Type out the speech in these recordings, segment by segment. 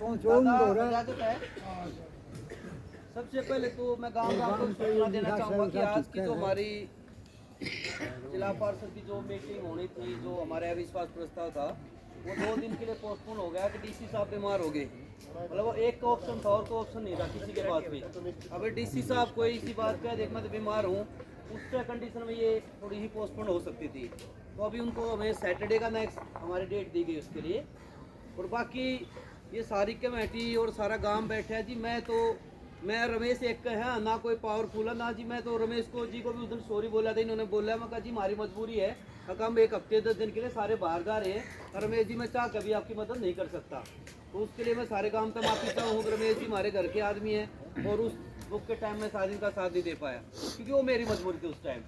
इजाजत है। सबसे पहले तो मैं गांव को सूचना देना चाहूँगा कि आज की जो हमारी जिला पार्षद की जो मीटिंग होनी थी, जो हमारे अविश्वास प्रस्ताव था, वो 2 दिन के लिए पोस्टपोन हो गया कि डीसी साहब बीमार हो गए। मतलब वो एक का ऑप्शन था और कोई ऑप्शन नहीं था किसी के पास भी। अगर डीसी साहब कोई इसी बात पे देख मैं तो बीमार हूँ, उस कंडीशन में ये थोड़ी ही पोस्टपोन हो सकती थी। तो अभी उनको हमें सैटरडे का नेक्स्ट हमारी डेट दी गई उसके लिए। और बाकी ये सारी कमेटी और सारा गांव बैठा है जी। मैं रमेश एक का है ना, कोई पावरफुल है ना जी। मैं तो रमेश को जी को भी उस दिन सॉरी बोला था, इन्होंने बोला, मैं कहा जी हमारी मजबूरी है, हम 1 हफ्ते 10 दिन के लिए सारे बाहर जा रहे हैं। रमेश जी मैं चाह कभी आपकी मदद नहीं कर सकता, तो उसके लिए मैं सारे काम तो माफी चाहूँ। रमेश जी हमारे घर के आदमी हैं और उस बुक के टाइम में शादी का साथ नहीं दे पाया क्योंकि वो मेरी मजबूरी थी उस टाइम।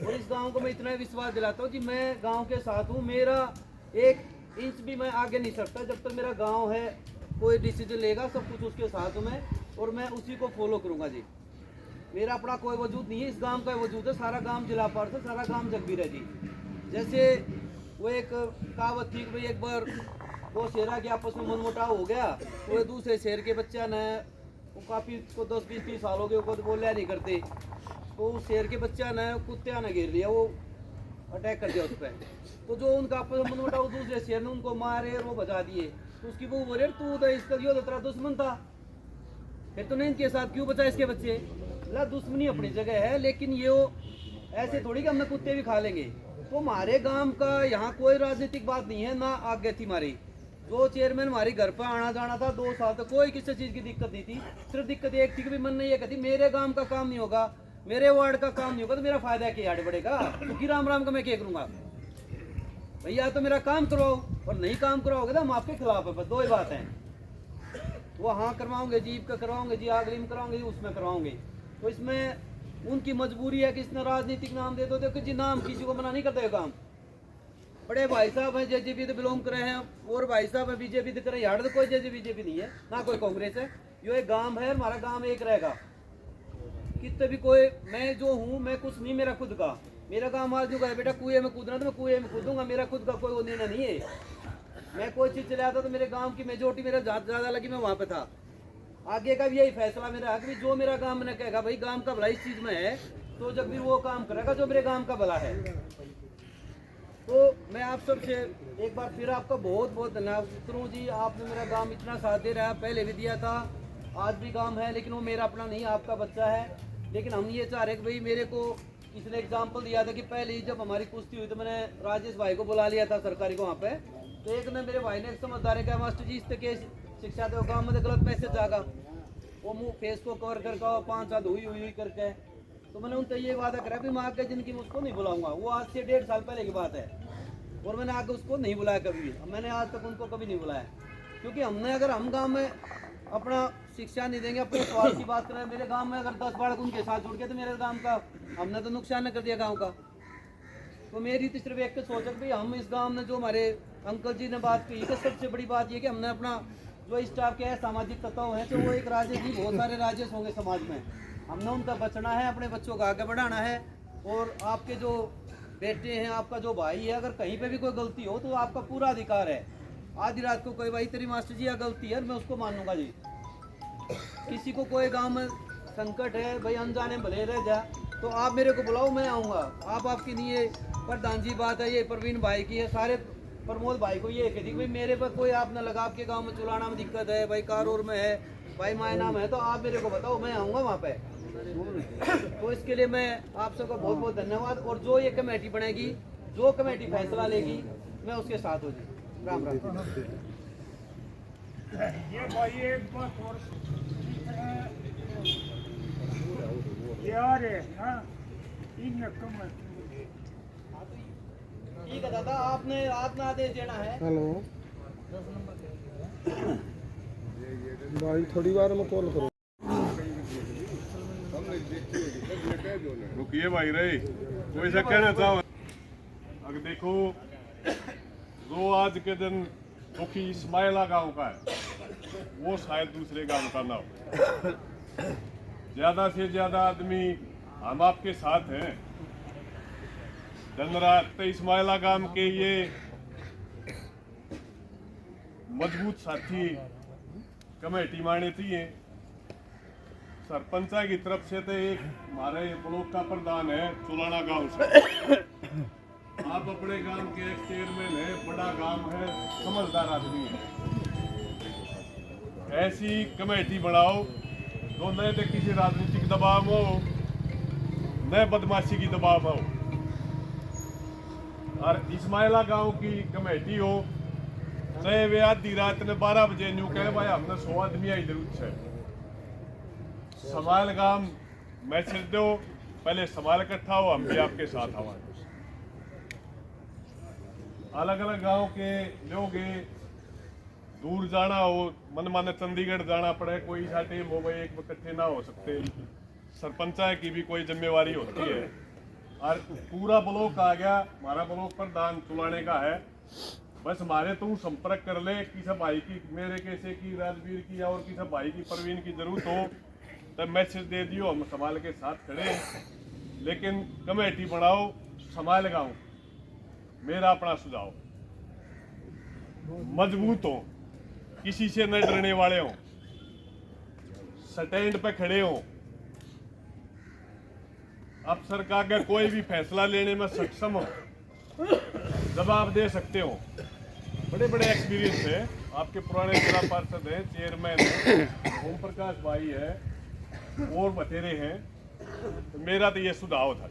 और इस गाँव को मैं इतना विश्वास दिलाता हूँ जी, मैं गाँव के साथ हूँ। मेरा 1 इंच भी मैं आगे नहीं सकता जब तक मेरा गाँव है। कोई डिसीजन लेगा सब कुछ उसके साथ हूँ मैं, और मैं उसी को फॉलो करूँगा जी। मेरा अपना कोई वजूद नहीं है, इस गांव का वजूद है। सारा गांव जिला पार्षद, सारा गांव जगबीर है जी। जैसे वो एक कहावत थी कि भाई एक बार 2 शेरा के आपस में मनमुटाव हो गया, तो वो दूसरे शेर के बच्चा ने वो काफ़ी को 10-20-30 साल हो गए, वो बोलिया नहीं करते, तो उस शेर के बच्चा ने कुत्ते ने घेर लिया, वो अटैक कर दिया उस पर। तो जो उनका आपस में मनमुटाव, दूसरे शेर ने उनको मारे और वो बचा दिए। तो उसकी वो बोले तू तो इसका यो तो तेरा दुश्मन था, फिर तो नहीं इनके साथ क्यों बचा इसके बच्चे। ला दुश्मनी अपनी जगह है, लेकिन ये ऐसे थोड़ी कि हमने कुत्ते भी खा लेंगे। तो हमारे गांव का यहाँ कोई राजनीतिक बात नहीं है, ना आगे थी हमारी। जो चेयरमैन हमारी घर पर आना जाना था 2 साल तक, कोई किसी चीज़ की दिक्कत नहीं थी। सिर्फ दिक्कत एक थी कि मन ने ये कहती मेरे गांव का काम नहीं होगा, मेरे वार्ड का काम नहीं होगा, तो मेरा फायदा क्या आड़े बढ़ेगा, क्योंकि राम राम का मैं क्या करूँगा भैया। तो मेरा काम करवाओ, और नहीं काम करवाओगे तो हम आपके खिलाफ है। बस 2 ही बात है, वो हाँ करवाओगे, जीप का करवाओगे जी, आगरी में करवाओगे जी, उसमें करवाओगे। तो इसमें उनकी मजबूरी है कि इसने राजनीतिक नाम दे दो। देखो जी नाम किसी को मना नहीं करते काम। बड़े भाई साहब हैं जेजेपी से बिलोंग करे हैं, और भाई साहब है बीजेपी से करे। यार तो कोई बीजेपी नहीं है ना कोई कांग्रेस है। यो एक गांव है, हमारा गांव एक रहेगा। कितने भी कोई, मैं जो हूँ मैं कुछ नहीं मेरा खुद का। मेरा काम आज जो है बेटा कुएं में कूदना तो मैं कुएं में कूदूंगा, मेरा खुद का कोई वो निर्णय नहीं है। मैं कोई चीज़ चलाया था तो मेरे गांव की मेजोरिटी मेरा ज़्यादा लगी, मैं वहाँ पे था। आगे का भी यही फैसला मेरा है कि जो मेरा गांव मैंने कहेगा भाई गांव का भला इस चीज़ में है, तो जब भी वो काम करेगा जो मेरे गांव का भला है। तो मैं आप सबसे एक बार फिर आपका बहुत बहुत धन्यवाद करूँ जी। आपने मेरा गांव इतना साथ दे रहा है, पहले भी दिया था, आज भी गांव है, लेकिन वो मेरा अपना नहीं, आपका बच्चा है। लेकिन हम ये चाह रहे कि भाई मेरे को किसी ने एग्जाम्पल दिया था कि पहले ही जब हमारी कुश्ती हुई तो मैंने राजेश भाई को बुला लिया था सरकारी को वहाँ पे। तो एक ने मेरे भाई ने एक समझदारी का मास्टर जी इस के शिक्षा दो गाँव में गलत पैसे जागा, वो मुँह फेस को कवर करके 5 साल हुई करके। तो मैंने उनसे ये वादा करा कि मैं आगे जिंदगी में उसको नहीं बुलाऊंगा। वो आज से 1.5 साल पहले की बात है, और मैंने आगे उसको नहीं बुलाया कभी भी। मैंने आज तक उनको कभी नहीं बुलाया, क्योंकि हमने अगर हम गाँव में अपना शिक्षा नहीं देंगे, अपने स्वास्थ्य की बात करें, मेरे गांव में अगर 10 बालक उनके साथ जुड़ गए तो मेरे गांव का हमने तो नुकसान कर दिया गांव का। तो मेरी तो सिर्फ एक सोच है कि हम इस गांव में जो हमारे अंकल जी ने बात की, तो सबसे बड़ी बात ये कि हमने अपना जो स्टाफ के सामाजिक तत्व हैं, तो वो एक राजेश जी, बहुत सारे राजेश होंगे समाज में, हमने उनका बचना है, अपने बच्चों को आगे बढ़ाना है। और आपके जो बेटे हैं, आपका जो भाई है, अगर कहीं पे भी कोई गलती हो तो आपका पूरा अधिकार है। आधी रात को कोई भाई तेरी मास्टर जी यह गलती है, मैं उसको मानूंगा जी। किसी को कोई गांव में संकट है भाई, अनजाने भले रह जा, तो आप मेरे को बुलाओ, मैं आऊँगा। आप आपकी नहीं है प्रधान जी बात है, ये प्रवीण भाई की है, सारे प्रमोद भाई को ये कहती भाई मेरे पर कोई आपने लगा, आपके गांव में चुलाना में दिक्कत है भाई, कारोर में है भाई, मायना में है, तो आप मेरे को बताओ, मैं आऊँगा वहाँ पे। तो इसके लिए मैं आप सबका बहुत बहुत धन्यवाद। और जो ये कमेटी बनेगी, जो कमेटी फैसला लेगी, मैं उसके साथ हो जी। राम राम। ये भाई एक बात और यार है ना, इन कम ठीक है दादा, आपने आदेश देना है। हेलो भाई, थोड़ी बार में कॉल करो। रुकिए भाई रे, कोई सा कहना चाहो। अगर देखो जो आज के दिन दुखी इस्माइला गांव का है, वो शायद दूसरे गांव का ना हो। ज्यादा से ज्यादा आदमी हम आपके साथ हैं। दिन रात इस्माइला गांव के ये मजबूत साथी कमेटी माने थी है सरपंचा की तरफ से तो एक हमारे ब्लॉक का प्रधान है चुलाना गांव से। आप अपने गांव के एक चेयरमैन है, बड़ा गांव है, समझदार आदमी है। ऐसी कमेटी बनाओ तो न तो किसी राजनीतिक दबाव हो न बदमाशी की दबाव हो। और इस्माइला गांव की कमेटी हो चाहे वे आधी रात ने 12 बजे न्यू कहे भाई हमने 100 आदमी आई जरूरत है। समाल गांव मैसेज दो, पहले समाल इकट्ठा हो, हम भी आपके साथ हमारे अलग अलग गांव के लोग दूर जाना हो, मन माने चंडीगढ़ जाना पड़े, कोई सा टीम हो भाई एक इकट्ठे ना हो सकते, सरपंचायत की भी कोई जिम्मेवारी होती है। और पूरा ब्लॉक आ गया, हमारा ब्लॉक प्रधान चुलाने का है, बस हमारे तू संपर्क कर ले किसी भाई की, मेरे कैसे की, राजवीर की और किसी भाई की, प्रवीण की जरूरत हो तब मैसेज दे दियो, हम समाल के साथ खड़े हैं। लेकिन कमेटी बनाओ समाल गाँव, मेरा अपना सुझाव, मजबूत हो, किसी से न डरने वाले हो, स्टैंड पे खड़े हो, अफसर का आगे कोई भी फैसला लेने में सक्षम हो, जवाब दे सकते हो। बड़े बड़े एक्सपीरियंस है, आपके पुराने जिला पार्षद हैं, चेयरमैन हैं, ओम प्रकाश भाई है और बतेरे हैं। तो मेरा तो ये सुझाव था।